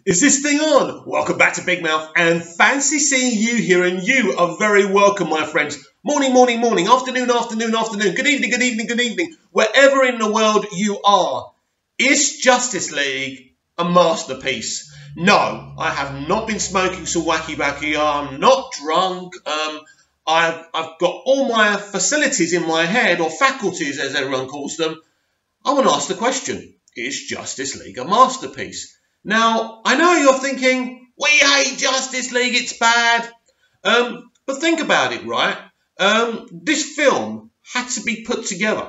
Is this thing on? Welcome back to Big Mouth and fancy seeing you here, and you are very welcome, my friends. Morning, morning, morning, afternoon, afternoon, afternoon, good evening, good evening, good evening, wherever in the world you are. Is Justice League a masterpiece? No, I have not been smoking some wacky backy. I'm not drunk. I've got all my facilities in my head, or faculties as everyone calls them. I want to ask the question, is Justice League a masterpiece? Now, I know you're thinking, we hate Justice League, it's bad. But think about it, right? This film had to be put together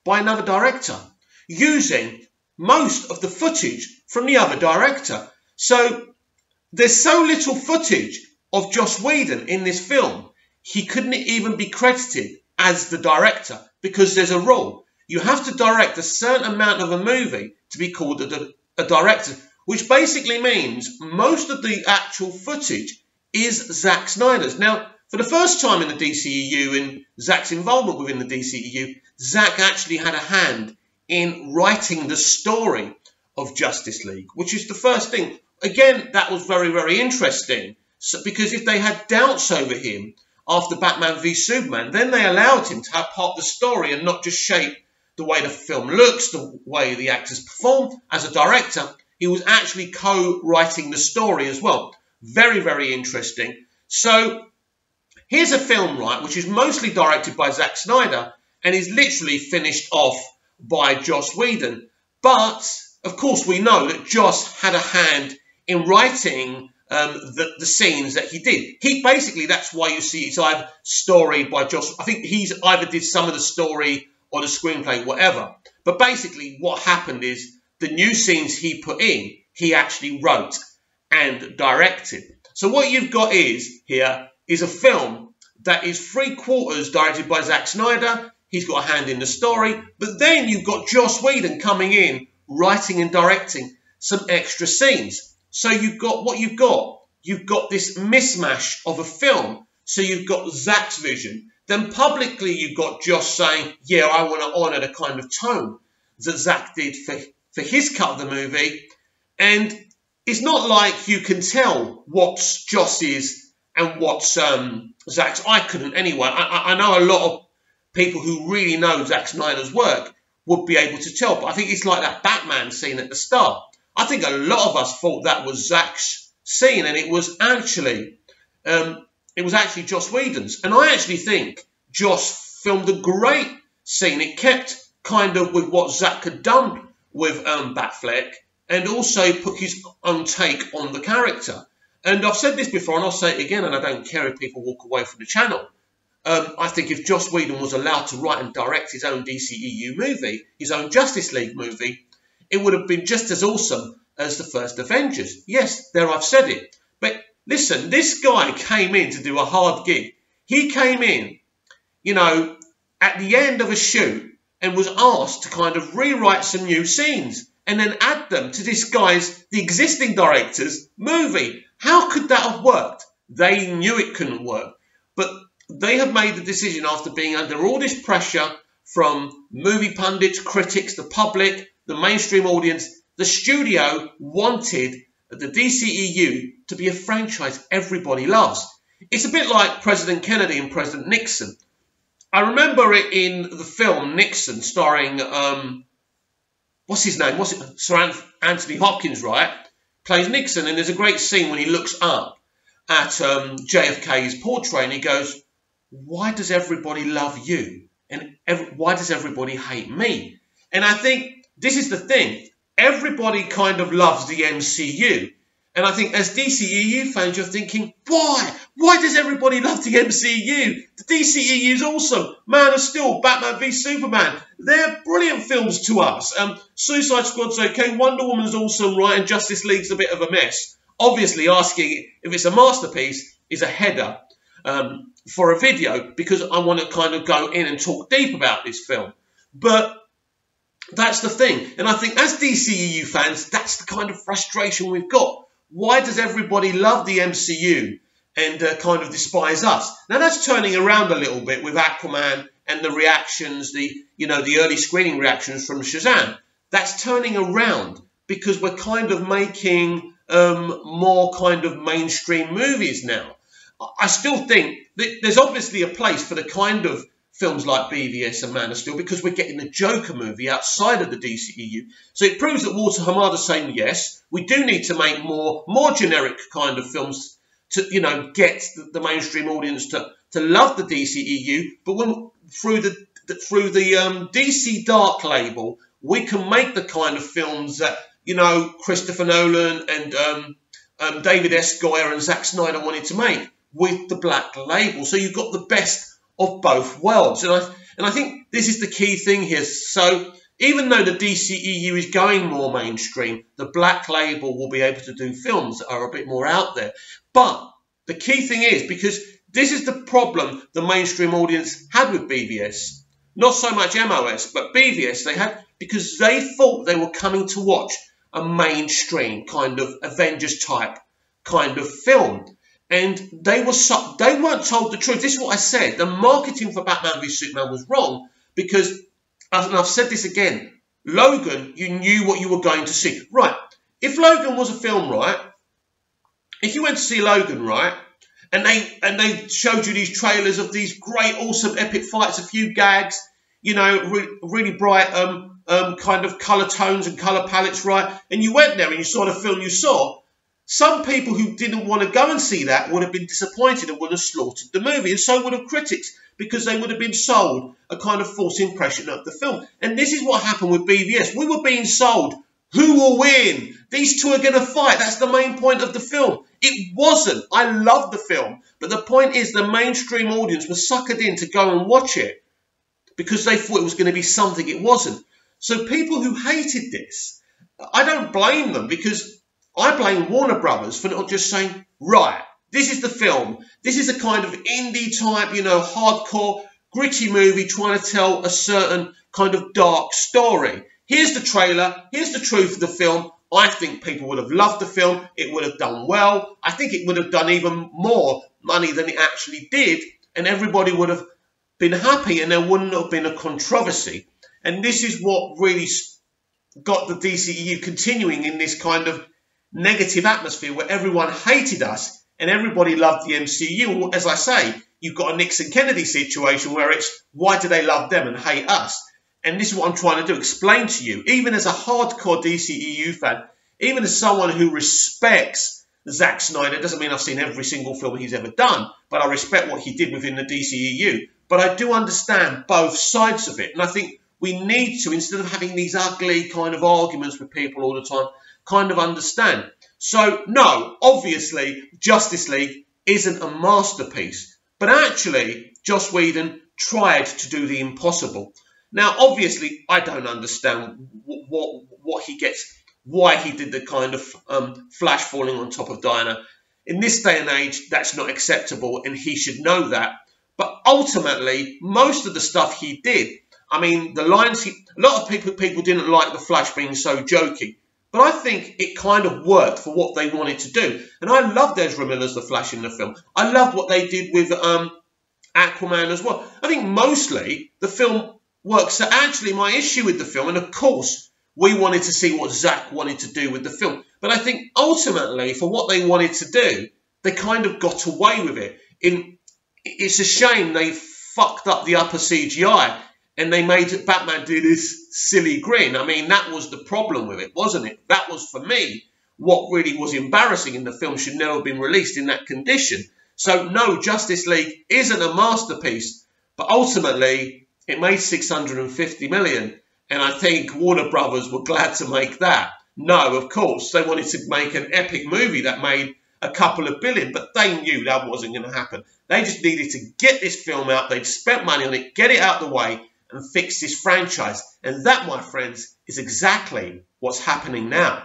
by another director, using most of the footage from the other director. So, there's so little footage of Joss Whedon in this film, he couldn't even be credited as the director, because there's a rule. You have to direct a certain amount of a movie to be called a director, which basically means most of the actual footage is Zack Snyder's. Now, for the first time in the DCEU, in Zack's involvement within the DCEU, Zack actually had a hand in writing the story of Justice League, which is the first thing. Again, that was very, very interesting, because if they had doubts over him after Batman v Superman, then they allowed him to have part of the story and not just shape the way the film looks, the way the actors perform. As a director, he was actually co-writing the story as well. Very, very interesting. So here's a film, right, which is mostly directed by Zack Snyder and is literally finished off by Joss Whedon. But, of course, we know that Joss had a hand in writing the scenes that he did. He basically, that's why you see it's either story by Joss. I think he's either did some of the story or the screenplay, whatever. But basically what happened is the new scenes he put in, he actually wrote and directed. So what you've got here is a film that is 3/4 directed by Zack Snyder. He's got a hand in the story. But then you've got Joss Whedon coming in, writing and directing some extra scenes. So you've got what you've got. You've got this mismatch of a film. So you've got Zack's vision. Then publicly you've got Joss saying, yeah, I want to honour the kind of tone that Zack did for his cut of the movie. And it's not like you can tell what's Joss's and what's Zack's. I couldn't anyway. I know a lot of people who really know Zack Snyder's work would be able to tell. But I think it's like that Batman scene at the start. I think a lot of us thought that was Zack's scene, and it was actually Joss Whedon's. And I actually think Joss filmed a great scene. It kept kind of with what Zack had done with Batfleck, and also put his own take on the character. And I've said this before, and I'll say it again, and I don't care if people walk away from the channel. I think if Joss Whedon was allowed to write and direct his own DCEU movie, his own Justice League movie, it would have been just as awesome as the first Avengers. Yes, there I've said it. But listen, this guy came in to do a hard gig. He came in, you know, at the end of a shoot and was asked to kind of rewrite some new scenes and then add them to this guy's, the existing director's movie. How could that have worked? They knew it couldn't work. But they have made the decision after being under all this pressure from movie pundits, critics, the public, the mainstream audience. The studio wanted the DCEU to be a franchise everybody loves. It's a bit like President Kennedy and President Nixon. I remember it in the film Nixon, starring, what's his name? Sir Anthony Hopkins, right? Plays Nixon, and there's a great scene when he looks up at JFK's portrait and he goes, why does everybody love you? And why does everybody hate me? And I think this is the thing. Everybody kind of loves the MCU. And I think as DCEU fans, you're thinking, why? Why does everybody love the MCU? The DCEU is awesome. Man of Steel, Batman v Superman. They're brilliant films to us. Suicide Squad's okay. Wonder Woman's awesome, right? And Justice League's a bit of a mess. Obviously, asking if it's a masterpiece is a header for a video, because I want to kind of go in and talk deep about this film. But that's the thing. And I think as DCEU fans, that's the kind of frustration we've got. Why does everybody love the MCU and kind of despise us? Now that's turning around a little bit with Aquaman and the reactions, the early screening reactions from Shazam. That's turning around because we're kind of making more kind of mainstream movies now. I still think that there's obviously a place for the kind of films like BVS and Man of Steel, because we're getting the Joker movie outside of the DCEU. So it proves that Walter Hamada's saying, yes, we do need to make more generic kind of films to, you know, get the mainstream audience to love the DCEU. But when through the DC Dark label, we can make the kind of films that, you know, Christopher Nolan and David S. Goyer and Zack Snyder wanted to make with the black label. So you've got the best of both worlds. And I think this is the key thing here. So even though the DCEU is going more mainstream, the black label will be able to do films that are a bit more out there. But the key thing is, because this is the problem the mainstream audience had with BVS, not so much MOS, but BVS they had, because they thought they were coming to watch a mainstream kind of Avengers type kind of film. And they weren't told the truth. This is what I said. The marketing for Batman v Superman was wrong because, and I've said this again, Logan, you knew what you were going to see. Right. If Logan was a film, right, if you went to see Logan, right, and they showed you these trailers of these great, awesome, epic fights, a few gags, you know, really bright kind of colour tones and colour palettes, right, and you went there and you saw the film you saw, some people who didn't want to go and see that would have been disappointed and would have slaughtered the movie, and so would have critics, because they would have been sold a kind of false impression of the film. And this is what happened with BVS. We were being sold, who will win? These two are going to fight. That's the main point of the film. It wasn't. I love the film, but the point is the mainstream audience was suckered in to go and watch it because they thought it was going to be something it wasn't. So people who hated this, I don't blame them, because I blame Warner Brothers for not just saying, right, this is the film. This is a kind of indie type, you know, hardcore, gritty movie trying to tell a certain kind of dark story. Here's the trailer. Here's the truth of the film. I think people would have loved the film. It would have done well. I think it would have done even more money than it actually did. And everybody would have been happy and there wouldn't have been a controversy. And this is what really got the DCEU continuing in this kind of negative atmosphere where everyone hated us and everybody loved the MCU. As I say, you've got a Nixon-Kennedy situation where it's, why do they love them and hate us? And this is what I'm trying to do, explain to you, even as a hardcore DCEU fan, even as someone who respects Zack Snyder, doesn't mean I've seen every single film he's ever done, but I respect what he did within the DCEU. But I do understand both sides of it. And I think we need to, instead of having these ugly kind of arguments with people all the time, kind of understand. So, no, obviously, Justice League isn't a masterpiece. But actually, Joss Whedon tried to do the impossible. Now, obviously, I don't understand what he gets, why he did the kind of Flash falling on top of Diana. In this day and age, that's not acceptable, and he should know that. But ultimately, most of the stuff he did, I mean, the lines, a lot of people didn't like the Flash being so jokey. But I think it kind of worked for what they wanted to do. And I loved Ezra Miller's The Flash in the film. I loved what they did with Aquaman as well. I think mostly the film works. So actually my issue with the film, and of course we wanted to see what Zack wanted to do with the film. But I think ultimately for what they wanted to do, they kind of got away with it. It's a shame they fucked up the upper CGI. And they made Batman do this silly grin. I mean, that was the problem with it, wasn't it? That was, for me, what really was embarrassing, and the film should never have been released in that condition. So, no, Justice League isn't a masterpiece. But ultimately, it made $650 million. And I think Warner Brothers were glad to make that. No, of course, they wanted to make an epic movie that made a couple of billion. But they knew that wasn't going to happen. They just needed to get this film out. They'd spent money on it, get it out of the way, and fix this franchise. And that, my friends, is exactly what's happening now.